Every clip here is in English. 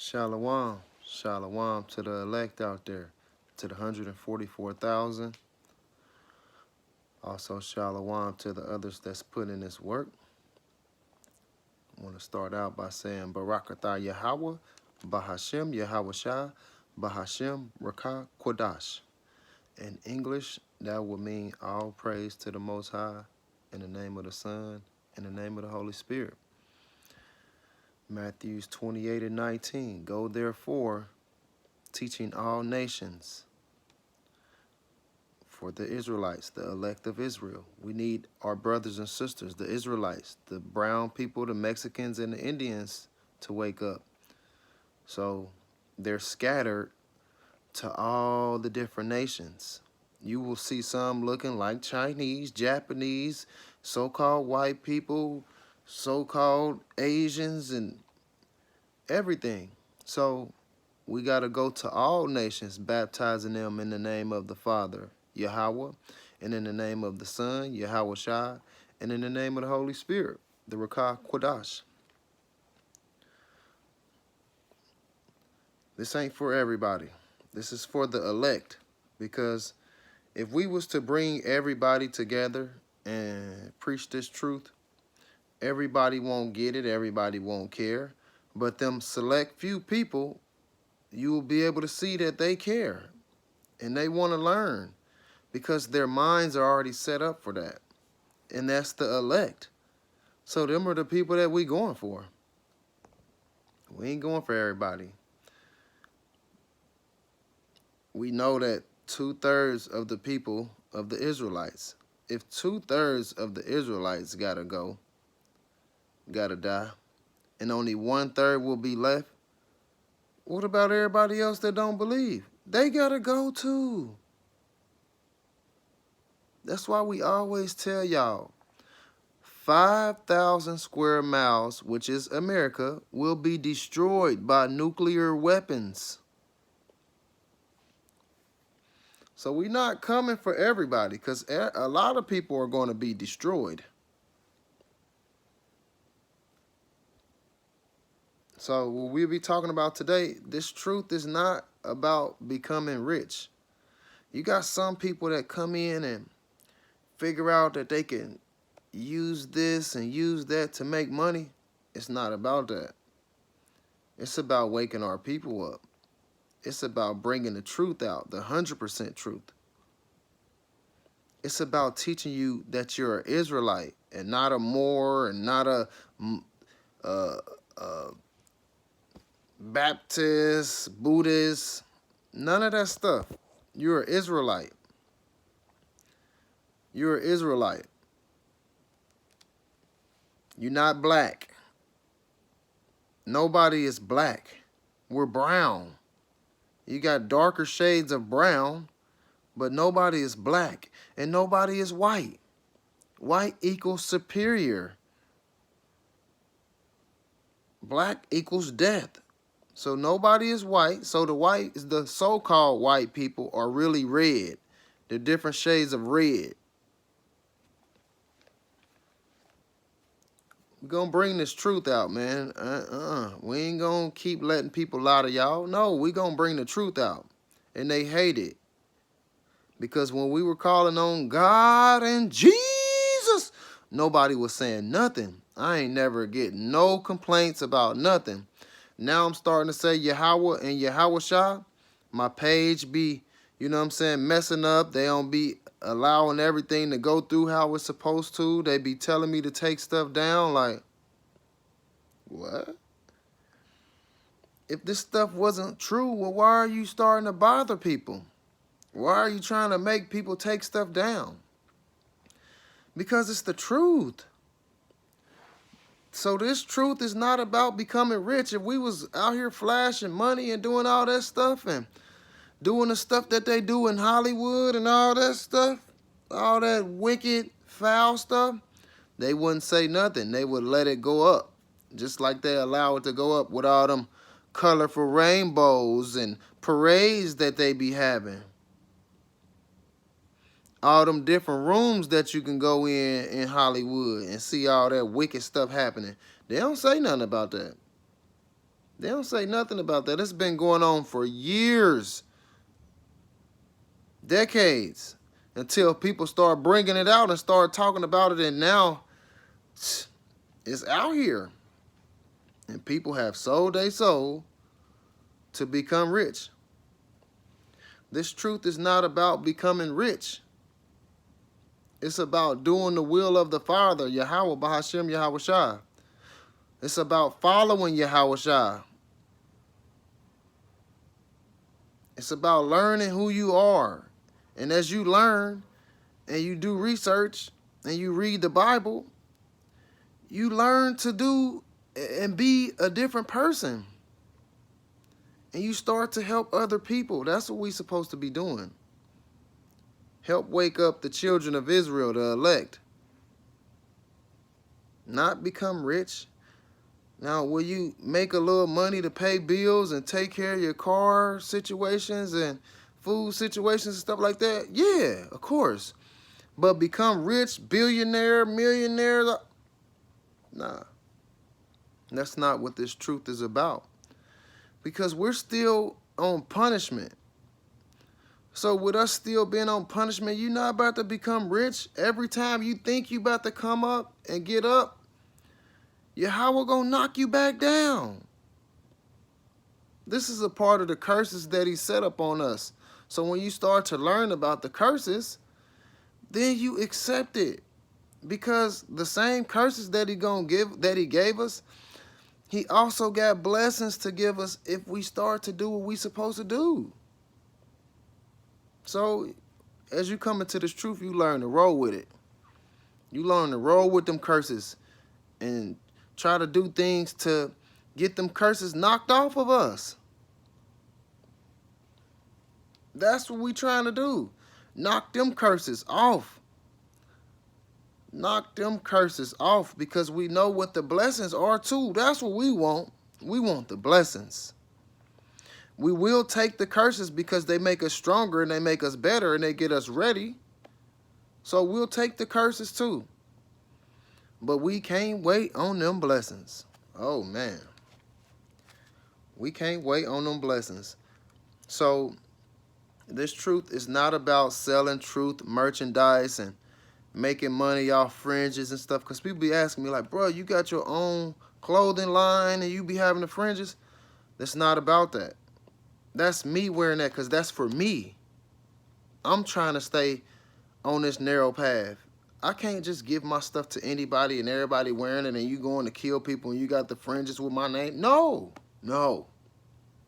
Shalom, shalom to the elect out there, to the 144,000. Also, shalom to the others that's putting in this work. I want to start out by saying Barakatah Yahweh, Bahashem Yahweh Shah, Bahashem Rakah Kodash. In English, that would mean all praise to the Most High, in the name of the Son, in the name of the Holy Spirit. Matthews 28:19. Go therefore, teaching all nations. For the Israelites, the elect of Israel. We need our brothers and sisters, the Israelites, the brown people, the Mexicans, and the Indians to wake up. So they're scattered to all the different nations. You will see some looking like Chinese, Japanese, so-called white people, so-called Asians, and everything. So we got to go to all nations, baptizing them in the name of the Father, Yahweh, and in the name of the Son, Yahweh Shai, and in the name of the Holy Spirit, the Rakah Kodash. This ain't for everybody. This is for the elect, because if we was to bring everybody together and preach this truth, everybody won't get it, everybody won't care, but them select few people, you will be able to see that they care and they want to learn, because their minds are already set up for that. And that's the elect. So them are the people that we going for. We ain't going for everybody. We know that 2/3 of the people of the Israelites, if 2/3 of the Israelites gotta go, gotta die, and only 1/3 will be left, what about everybody else that don't believe? They gotta go too. That's why we always tell y'all, 5,000 square miles, which is America, will be destroyed by nuclear weapons. So we're not coming for everybody, because a lot of people are going to be destroyed. So what we'll be talking about today, this truth is not about becoming rich. You got some people that come in and figure out that they can use this and use that to make money. It's not about that. It's about waking our people up. It's about bringing the truth out, the 100% truth. It's about teaching you that you're an Israelite and not a Moor and not a Baptist, Buddhist, none of that stuff. You're an Israelite. You're an Israelite. You're not black. Nobody is black. We're brown. You got darker shades of brown, but nobody is black and nobody is white. White equals superior. Black equals death. So nobody is white. So the so-called white people are really red. They're different shades of red. We're going to bring this truth out, man. We ain't going to keep letting people lie to y'all. No, we're going to bring the truth out. And they hate it. Because when we were calling on God and Jesus, nobody was saying nothing. I ain't never getting no complaints about nothing. Now I'm starting to say Yahweh and Yahweh Shah. My page be, you know what I'm saying, messing up. They don't be allowing everything to go through how it's supposed to. They be telling me to take stuff down. Like, what? If this stuff wasn't true, well, why are you starting to bother people? Why are you trying to make people take stuff down? Because it's the truth. So this truth is not about becoming rich. If we was out here flashing money and doing all that stuff and doing the stuff that they do in Hollywood and all that stuff, all that wicked, foul stuff, they wouldn't say nothing. They would let it go up, just like they allow it to go up with all them colorful rainbows and parades that they be having. All them different rooms that you can go in Hollywood and see all that wicked stuff happening. They don't say nothing about that. They don't say nothing about that. It's been going on for years, decades, until people start bringing it out and start talking about it. And now it's out here. And people have sold their soul to become rich. This truth is not about becoming rich. It's about doing the will of the Father, Yahweh Bahashem Yahweh Shai. It's about following Yahweh Shai. It's about learning who you are. And as you learn and you do research and you read the Bible, you learn to do and be a different person. And you start to help other people. That's what we're supposed to be doing. Help wake up the children of Israel, the elect. Not become rich. Now, will you make a little money to pay bills and take care of your car situations and food situations and stuff like that? Yeah, of course. But become rich, billionaire, millionaire? Nah. That's not what this truth is about. Because we're still on punishment. So with us still being on punishment, you're not about to become rich. Every time you think you about to come up and get up, Yahweh gonna knock you back down. This is a part of the curses that he set up on us. So when you start to learn about the curses, then you accept it. Because the same curses that he gave us, he also got blessings to give us if we start to do what we supposed to do. So as you come into this truth, you learn to roll with it. You learn to roll with them curses and try to do things to get them curses knocked off of us. That's what we trying to do. Knock them curses off. Knock them curses off because we know what the blessings are too. That's what we want. We want the blessings. We will take the curses because they make us stronger and they make us better and they get us ready. So we'll take the curses too. But we can't wait on them blessings. Oh, man. We can't wait on them blessings. So this truth is not about selling truth merchandise and making money off fringes and stuff. Because people be asking me like, bro, you got your own clothing line and you be having the fringes. That's not about that. That's me wearing that because that's for me. I'm trying to stay on this narrow path. I can't just give my stuff to anybody and everybody wearing it and you going to kill people and you got the fringes with my name. No, no,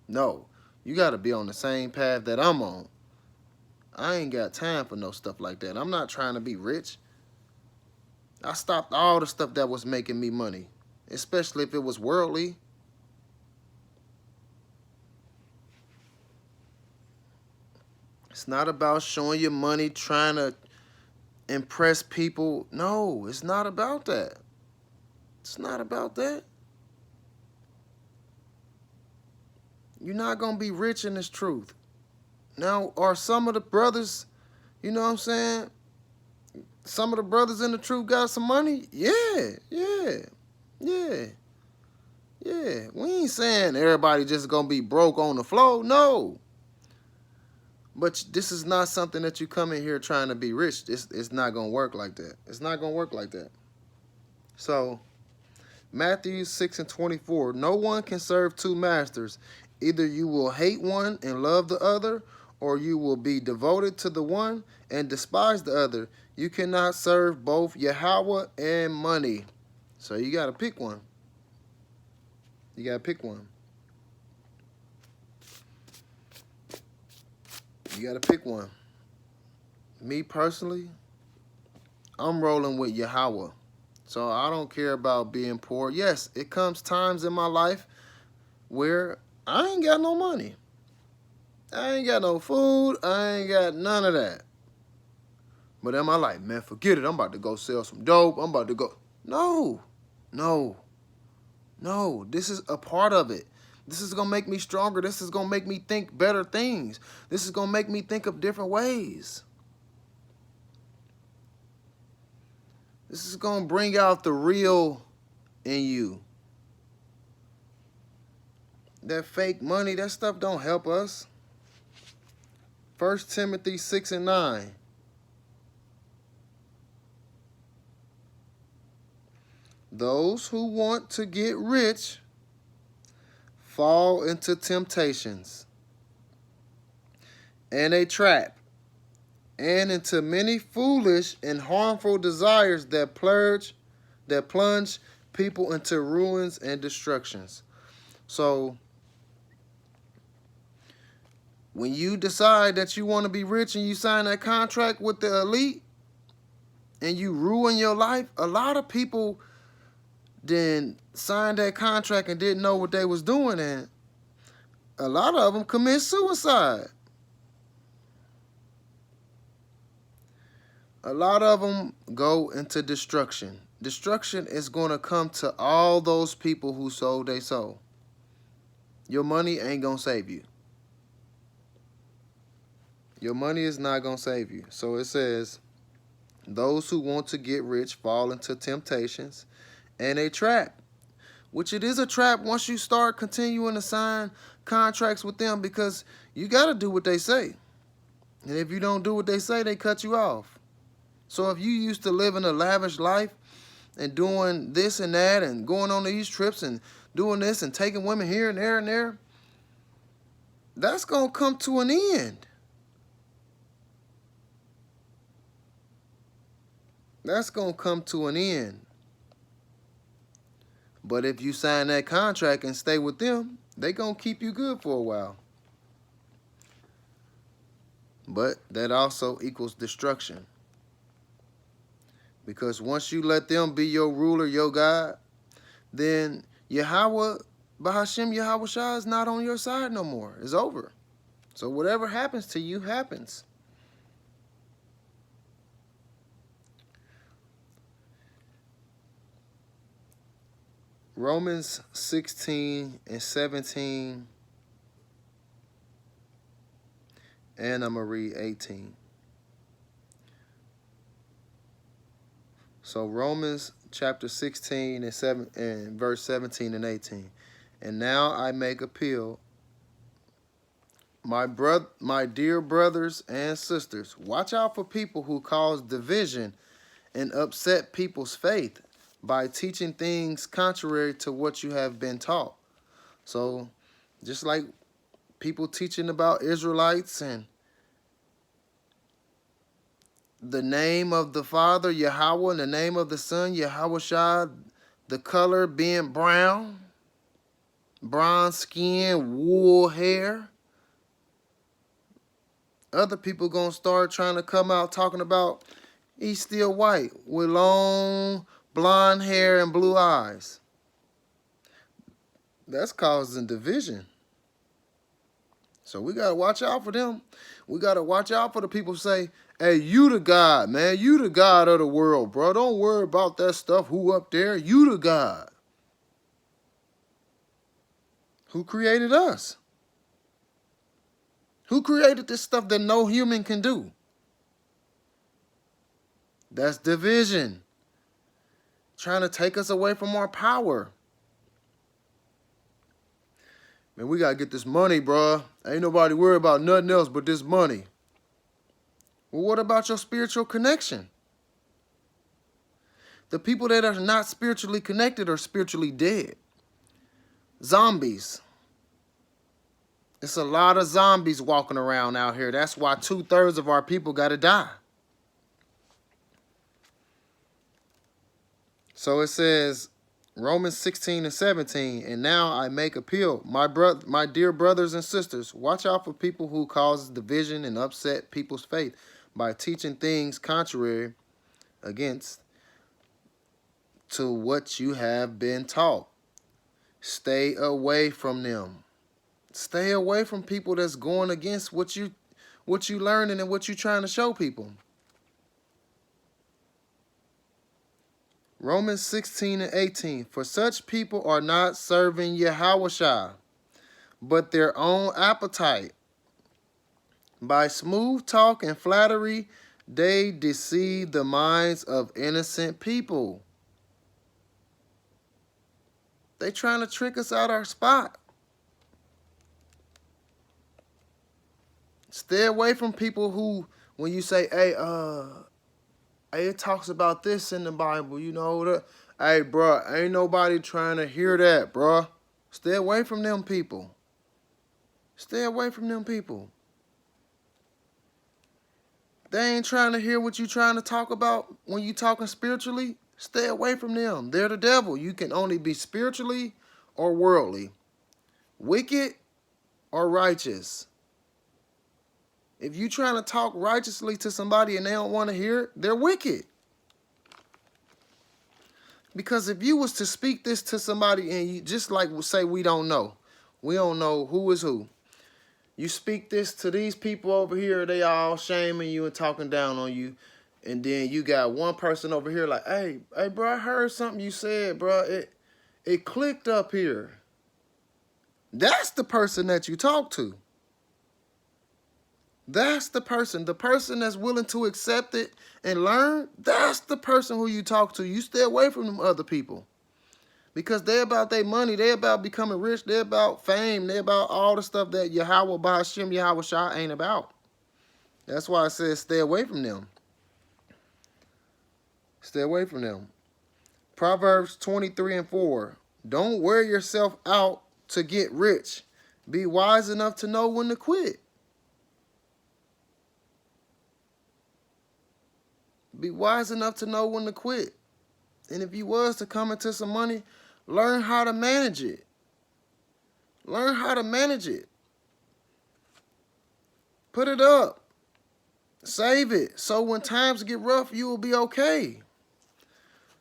no. You got to be on the same path that I'm on. I ain't got time for no stuff like that. I'm not trying to be rich. I stopped all the stuff that was making me money, especially if it was worldly. It's not about showing your money, trying to impress people. No, it's not about that. It's not about that. You're not going to be rich in this truth. Now, are some of the brothers, you know what I'm saying? Some of the brothers in the truth got some money? Yeah, yeah, yeah, yeah. We ain't saying everybody just going to be broke on the floor. No. But this is not something that you come in here trying to be rich. It's not going to work like that. It's not going to work like that. So, Matthew 6:24, no one can serve two masters. Either you will hate one and love the other, or you will be devoted to the one and despise the other. You cannot serve both Yahweh and money. So you got to pick one. You got to pick one. You got to pick one. Me personally, I'm rolling with Yahweh. So I don't care about being poor. Yes, it comes times in my life where I ain't got no money. I ain't got no food. I ain't got none of that. But am I like, man, forget it. I'm about to go sell some dope. I'm about to go. No, no, no. This is a part of it. This is going to make me stronger. This is going to make me think better things. This is going to make me think of different ways. This is going to bring out the real in you. that fake money, that stuff don't help us. 1 Timothy 6 and 9. Those who want to get rich fall into temptations and a trap, and into many foolish and harmful desires that plunge people into ruins and destructions. So when you decide that you want to be rich and you sign that contract with the elite and you ruin your life, a lot of people then signed that contract and didn't know what they was doing, and a lot of them commit suicide. A lot of them go into destruction. Destruction is going to come to all those people who sold their soul. Your money ain't going to save you. Your money is not going to save you. So it says, those who want to get rich fall into temptations and a trap, which it is a trap once you start continuing to sign contracts with them, because you got to do what they say. And if you don't do what they say, they cut you off. So if you used to living a lavish life and doing this and that and going on these trips and doing this and taking women here and there and there, that's going to come to an end. That's going to come to an end. But if you sign that contract and stay with them, they going to keep you good for a while. But that also equals destruction. Because once you let them be your ruler, your God, then Yahweh, Bahashem Yahweh Shah is not on your side no more. It's over. So whatever happens to you happens. Romans 16 and 17, and I'm going to read 18. So Romans chapter 16 and verse 17 and 18. And now I make appeal, my dear brothers and sisters, watch out for people who cause division and upset people's faith by teaching things contrary to what you have been taught. So just like people teaching about Israelites and the name of the Father, Yahweh, and the name of the Son, Yahweh Shah, the color being brown, bronze skin, wool hair. Other people gonna start trying to come out talking about he's still white with long blonde hair and blue eyes. That's causing division. So we gotta watch out for them. We gotta watch out for the people who say, hey, you the God, man. You the God of the world, bro. Don't worry about that stuff. Who up there? You the God. Who created us? Who created this stuff that no human can do? That's division. Trying to take us away from our power. Man, we got to get this money, bro. Ain't nobody worried about nothing else but this money. Well, what about your spiritual connection? The people that are not spiritually connected are spiritually dead. Zombies. It's a lot of zombies walking around out here. That's why 2/3 of our people got to die. So it says, Romans 16 and 17, and now I make appeal, my dear brothers and sisters, watch out for people who cause division and upset people's faith by teaching things contrary against to what you have been taught. Stay away from them. Stay away from people that's going against what you learning and what you trying to show people. Romans 16 and 18. For such people are not serving Yahweh, but their own appetite. By smooth talk and flattery, they deceive the minds of innocent people. They trying to trick us out our spot. Stay away from people who, when you say, hey, it talks about this in the Bible, you know, hey, bro, ain't nobody trying to hear that, bro. Stay away from them people. Stay away from them people. They ain't trying to hear what you trying to talk about when you talking spiritually. Stay away from them. They're the devil. You can only be spiritually or worldly, wicked or righteous. If you trying to talk righteously to somebody and they don't want to hear it, they're wicked. Because if you was to speak this to somebody and you just like say we don't know who is who. You speak this to these people over here, they all shaming you and talking down on you. And then you got one person over here like, hey, bro, I heard something you said, bro. It clicked up here. That's the person that you talk to. That's the person that's willing to accept it and learn. That's the person who you talk to. You stay away from them other people. Because they're about their money. They're about becoming rich. They're about fame. They're about all the stuff that Yahweh Ba'ashem Yahweh Shah ain't about. That's why I said stay away from them. Stay away from them. Proverbs 23:4. Don't wear yourself out to get rich. Be wise enough to know when to quit. Be wise enough to know when to quit. And if you was to come into some money, learn how to manage it. Learn how to manage it. Put it up. Save it. So when times get rough, you will be okay.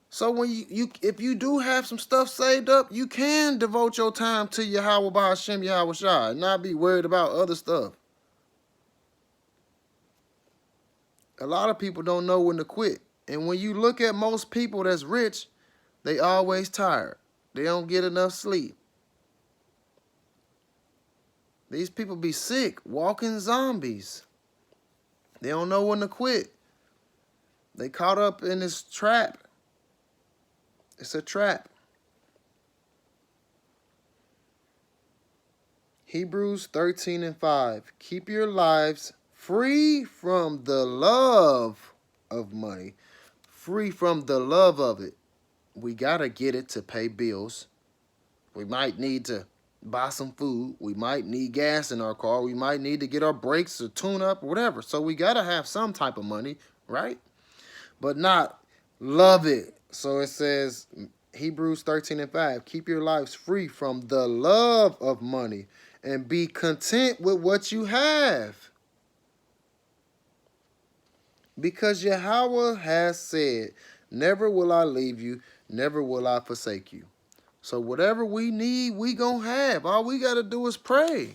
So when if you do have some stuff saved up, you can devote your time to Yahweh Ba'ashem Yahweh Shai and not be worried about other stuff. A lot of people don't know when to quit. And when you look at most people that's rich, they always tired. They don't get enough sleep. These people be sick, walking zombies. They don't know when to quit. They caught up in this trap. It's a trap. Hebrews 13:5. Keep your lives free from the love of money. Free from the love of it. We got to get it to pay bills. We might need to buy some food. We might need gas in our car. We might need to get our brakes or tune up or whatever. So we got to have some type of money, right? But not love it. So it says, Hebrews 13:5, keep your lives free from the love of money and be content with what you have. Because Yahweh has said, never will I leave you, never will I forsake you. So whatever we need, we gonna have. All we gotta do is pray.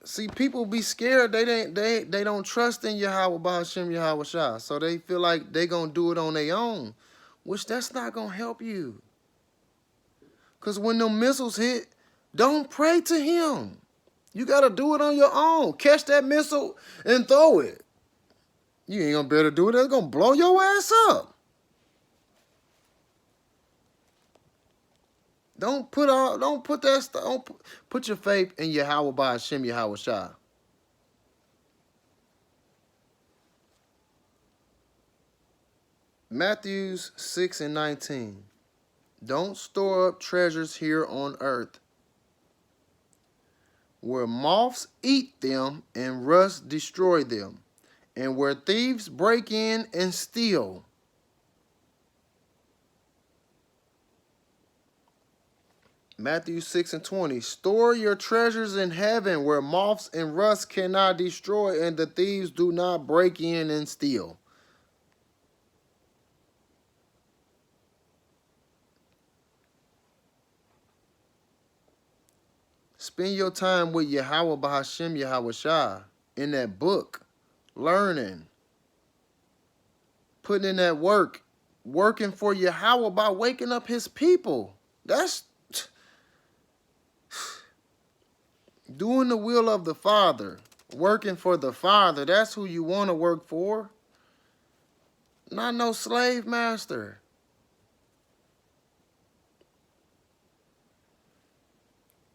See, people be scared. They don't trust in Yahweh Ba'ashem Yahweh Shah. So they feel like they gonna do it on their own, which that's not gonna help you. Because when them missiles hit, don't pray to him. You gotta do it on your own. Catch that missile and throw it. You ain't gonna be able to do it. It's gonna blow your ass up. Don't put your faith in Yahweh Ba'ashem Yahweh Shah. Matthew 6:19. Don't store up treasures here on earth, where moths eat them and rust destroy them, and where thieves break in and steal. Matthew 6:20. Store your treasures in heaven where moths and rust cannot destroy and the thieves do not break in and steal. Spend your time with Yahweh Ba'ashem Yahweh Shah in that book, learning, putting in that work, working for Yahweh by waking up his people. That's doing the will of the Father, working for the Father. That's who you want to work for. Not no slave master.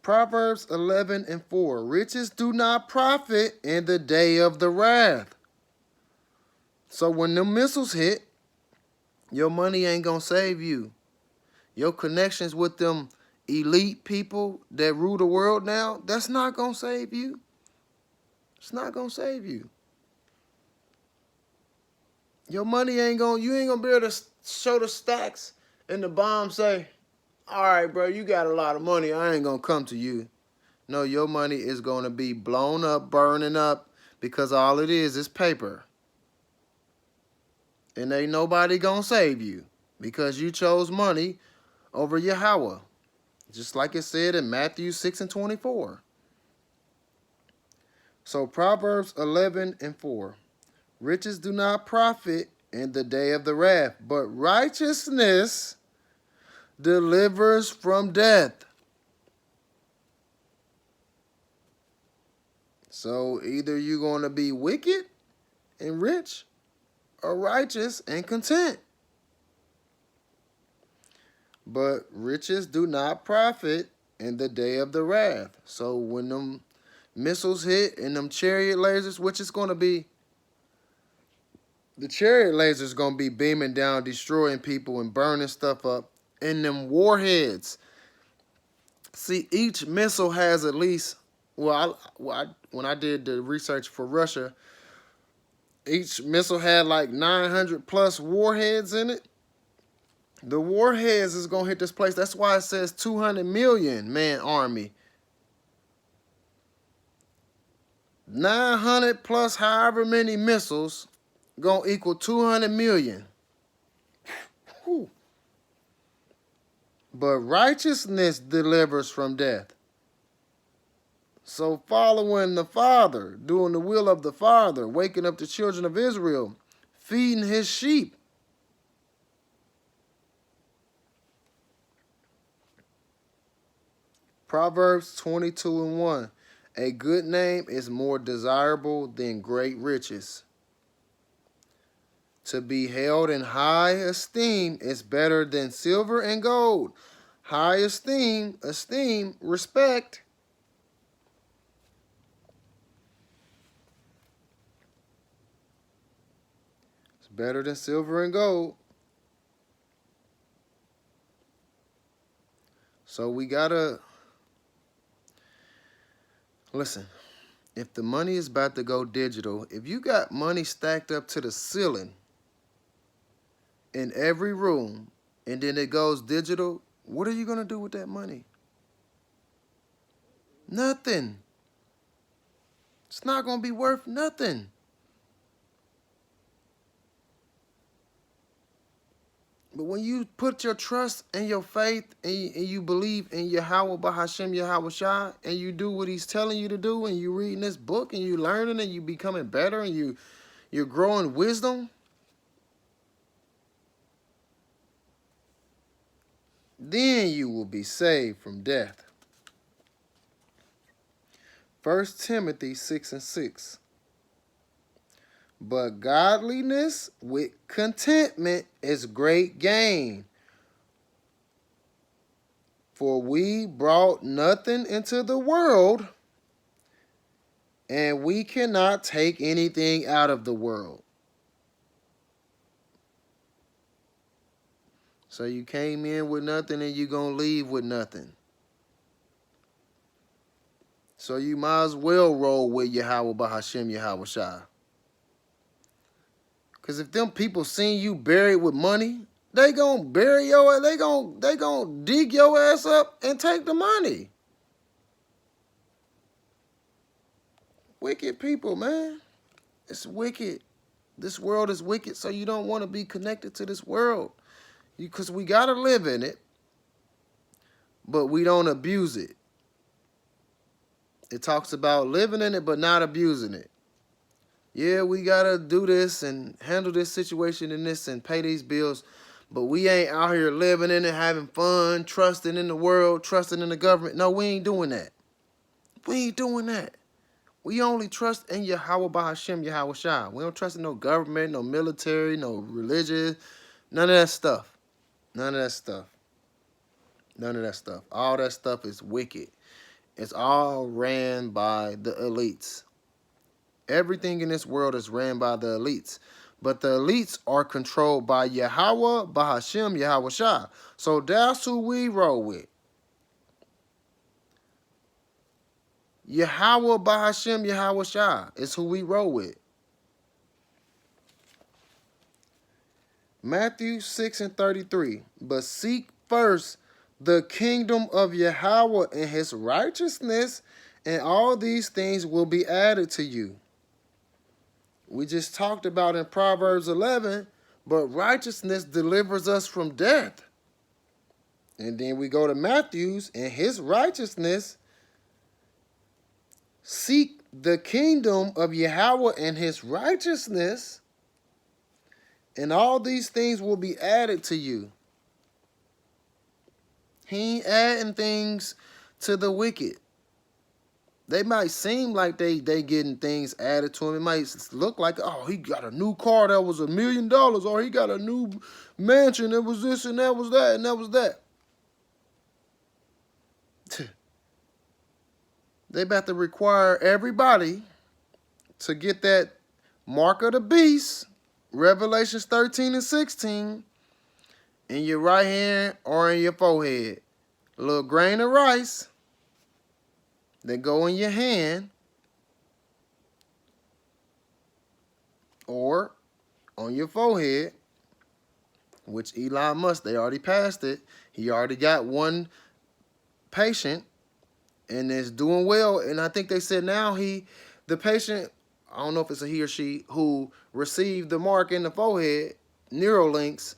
Proverbs 11:4. Riches do not profit in the day of the wrath. So when the missiles hit, your money ain't going to save you. Your connections with them elite people that rule the world now, that's not going to save you. It's not going to save you. Your money ain't going, you ain't going to be able to show the stacks and the bomb say, all right, bro, you got a lot of money. I ain't going to come to you. No, your money is going to be blown up, burning up, because all it is paper. And ain't nobody going to save you because you chose money over Yahweh. Just like it said in Matthew 6:24. So Proverbs 11:4. Riches do not profit in the day of the wrath, but righteousness delivers from death. So either you're going to be wicked and rich or righteous and content. But riches do not profit in the day of the wrath. So when them missiles hit and them chariot lasers, which is going to be, the chariot lasers going to be beaming down, destroying people and burning stuff up. And them warheads. See, each missile has at least, when I did the research for Russia, each missile had like 900 plus warheads in it. The warheads is going to hit this place. That's why it says 200 million man army. 900 plus however many missiles going to equal 200 million. Whew. But righteousness delivers from death. So following the Father, doing the will of the Father, waking up the children of Israel, feeding his sheep. Proverbs 22:1. A good name is more desirable than great riches. To be held in high esteem is better than silver and gold. High esteem, respect. It's better than silver and gold. So we gotta, listen, if the money is about to go digital, if you got money stacked up to the ceiling in every room and then it goes digital, what are you going to do with that money? Nothing. It's not going to be worth nothing. But when you put your trust and your faith and you believe in Yahweh Bahashem Yahweh Shai and you do what he's telling you to do and you reading this book and you learning and you becoming better and you're growing wisdom, then you will be saved from death. 1 Timothy 6:6. But godliness with contentment is great gain. For we brought nothing into the world, and we cannot take anything out of the world. So you came in with nothing and you're going to leave with nothing. So you might as well roll with Yahweh Bahashem Yahweh Shai. Because if them people seen you buried with money, they gonna bury your ass, they gonna dig your ass up and take the money. Wicked people, man. It's wicked. This world is wicked, so you don't want to be connected to this world. Because we gotta live in it, but we don't abuse it. It talks about living in it, but not abusing it. Yeah, we gotta do this and handle this situation and this and pay these bills, but we ain't out here living in it, having fun, trusting in the world, trusting in the government. No, we ain't doing that. We ain't doing that. We only trust in Yahweh Bahashem Yahweh Shai. We don't trust in no government, no military, no religion, none of that stuff. None of that stuff. None of that stuff. All that stuff is wicked. It's all ran by the elites. Everything in this world is ran by the elites. But the elites are controlled by Yahweh, Bahashem, Yahweh Shah. So that's who we roll with. Yahweh, Bahashem, Yahweh Shah is who we roll with. Matthew 6:33. But seek first the kingdom of Yahweh and his righteousness, and all these things will be added to you. We just talked about in Proverbs 11, but righteousness delivers us from death. And then we go to Matthew's, and his righteousness. Seek the kingdom of Yahweh and his righteousness, and all these things will be added to you. He ain't adding things to the wicked. They might seem like they getting things added to him. It might look like, oh, he got a new car that was $1 million, or he got a new mansion that was this and that was that and that was that. They about to require everybody to get that mark of the beast, Revelations 13 and 16, in your right hand or in your forehead. A little grain of rice that go in your hand or on your forehead, which Elon Musk, they already passed it. He already got one patient and is doing well. And I think they said now the patient, I don't know if it's a he or she, who received the mark in the forehead, Neuralinks,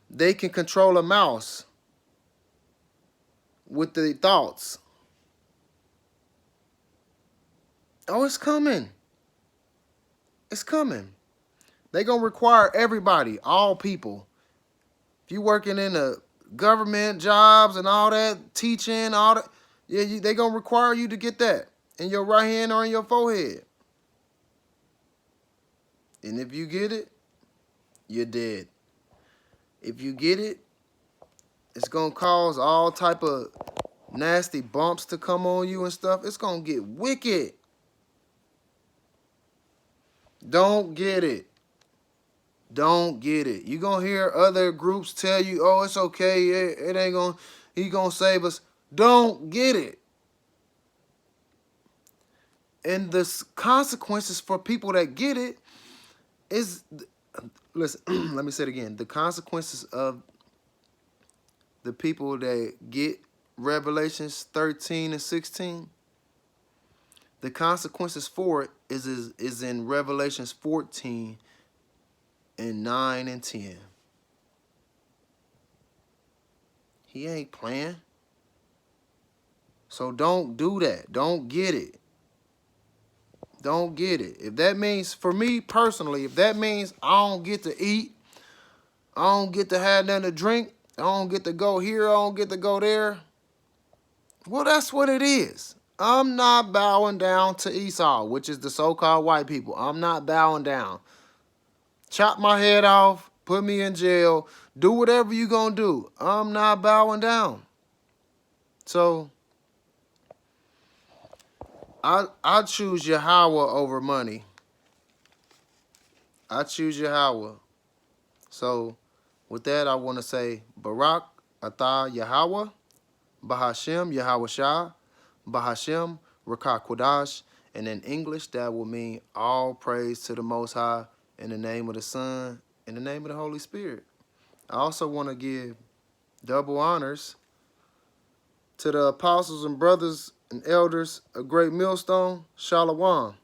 they can control a mouse with the thoughts. Oh, it's coming. It's coming. They're going to require everybody, all people. If you're working in the government jobs and all that, teaching, all that, yeah, they're going to require you to get that in your right hand or in your forehead. And if you get it, you're dead. If you get it, it's going to cause all type of nasty bumps to come on you and stuff. It's going to get wicked. Don't get it. Don't get it. You're going to hear other groups tell you, oh, it's okay. It ain't going to, he going to save us. Don't get it. And the consequences for people that get it is, listen, let me say it again. The consequences of the people that get Revelations 13 and 16, the consequences for it is in Revelations 14 and 9 and 10. He ain't playing. So don't do that. Don't get it. Don't get it. If that means, for me personally, if that means I don't get to eat, I don't get to have nothing to drink, I don't get to go here, I don't get to go there, well, that's what it is. I'm not bowing down to Esau, which is the so-called white people. I'm not bowing down. Chop my head off, put me in jail, do whatever you gonna do. I'm not bowing down. So I choose Yahweh over money. I choose Yahweh. So with that, I want to say Barak Atah Yahweh, Bahashem Yahweh Shah, Bahashem Rakah Kodash, and in English that will mean all praise to the Most High in the name of the Son, in the name of the Holy Spirit. I also want to give double honors to the apostles and brothers and elders of Great Millstone, Shalom.